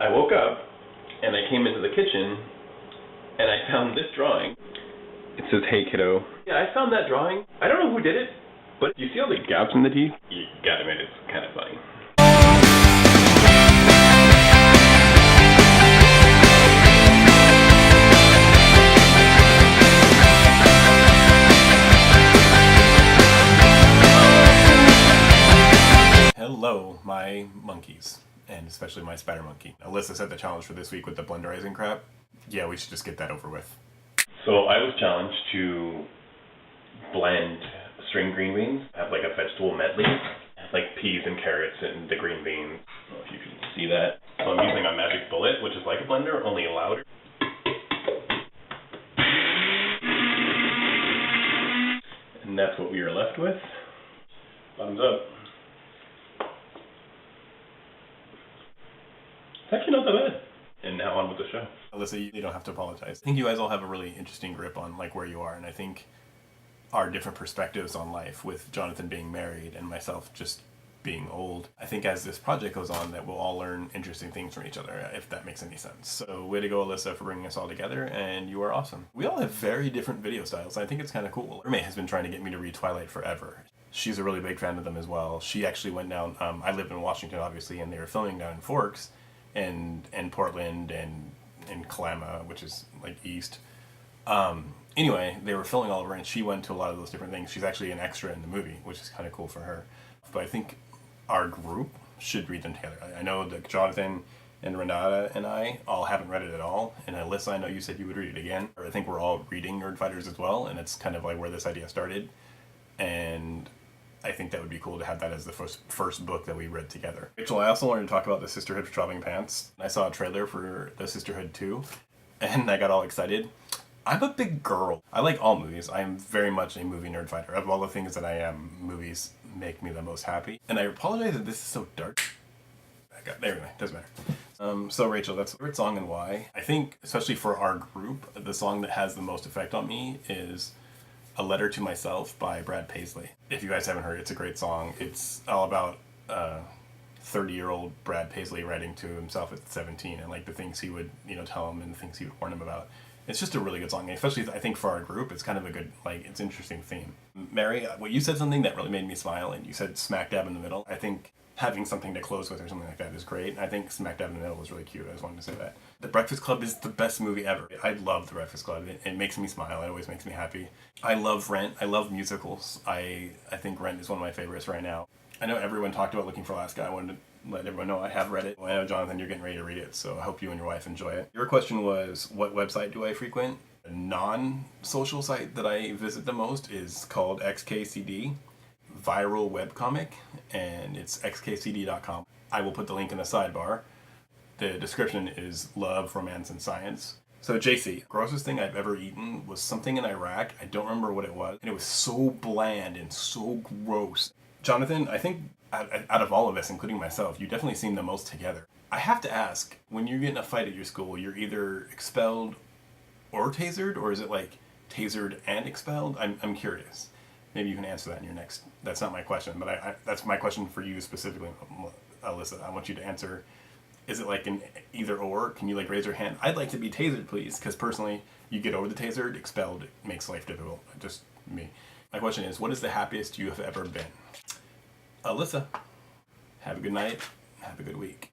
I woke up and I came into the kitchen and I found this drawing. It says, "Hey kiddo." Yeah, I found that drawing. I don't know who did it, but you see all the gaps in the teeth? You gotta admit, it's kind of funny. Hello, my monkeys, and especially my spider monkey. Alyssa set the challenge for this week with the blenderizing crap. Yeah, we should just get that over with. So I was challenged to blend string green beans, have like a vegetable medley, like peas and carrots and the green beans. I don't know if you can see that. So I'm using a magic bullet, which is like a blender, only louder. And that's what we are left with. Thumbs up. It's actually not that bad. And now on with the show. Alyssa, you don't have to apologize. I think you guys all have a really interesting grip on like where you are, and I think our different perspectives on life, with Jonathan being married and myself just being old, I think as this project goes on that we'll all learn interesting things from each other, if that makes any sense. So way to go, Alyssa, for bringing us all together, and you are awesome. We all have very different video styles. I think it's kind of cool. Roommate has been trying to get me to read Twilight forever. She's a really big fan of them as well. She actually went down, I live in Washington obviously, and they were filming down in Forks and Portland and Kalama, which is like east. Anyway, they were filming all over, and she went to a lot of those different things. She's actually an extra in the movie, which is kind of cool for her. But I think our group should read them together. I know that Jonathan and Renata and I all haven't read it at all, and Alyssa, I know you said you would read it again. I think we're all reading Nerdfighters as well, and it's kind of like where this idea started. And I think that would be cool to have that as the first book that we read together. Rachel, I also wanted to talk about the Sisterhood for Traveling Pants. I saw a trailer for the Sisterhood 2, and I got all excited. I'm a big girl. I like all movies. I am very much a movie nerd fighter. Of all the things that I am, movies make me the most happy. And I apologize that this is so dark. There we go, doesn't matter. So Rachel, that's your favorite song and why? I think, especially for our group, the song that has the most effect on me is A Letter to Myself by Brad Paisley. If you guys haven't heard it, it's a great song. It's all about 30-year-old Brad Paisley writing to himself at 17 and like the things he would, tell him and the things he would warn him about. It's just a really good song, especially I think for our group, it's kind of a good, it's interesting theme. Mary, well, you said something that really made me smile, and you said smack dab in the middle. I think having something to close with or something like that is great. I think smack dab in the middle was really cute. I just wanted to say that. The Breakfast Club is the best movie ever. I love The Breakfast Club. It makes me smile. It always makes me happy. I love Rent. I love musicals. I think Rent is one of my favorites right now. I know everyone talked about Looking for Alaska. I wanted to let everyone know I have read it. I know, Jonathan, you're getting ready to read it, so I hope you and your wife enjoy it. Your question was, what website do I frequent? A non-social site that I visit the most is called XKCD, Viral Webcomic, and it's xkcd.com. I will put the link in the sidebar. The description is love, romance, and science. So JC, grossest thing I've ever eaten was something in Iraq. I don't remember what it was, and it was so bland and so gross. Jonathan, I think out of all of us, including myself, you definitely seem the most together. I have to ask, when you get in a fight at your school, you're either expelled or tasered, or is it like tasered and expelled? I'm curious. Maybe you can answer that in your next. That's not my question, but that's my question for you specifically, Alyssa. I want you to answer. Is it like an either or? Can you like raise your hand? I'd like to be tasered, please, because personally, you get over the tasered, expelled, it makes life difficult. Just me. My question is, what is the happiest you have ever been? Alyssa, have a good night. Have a good week.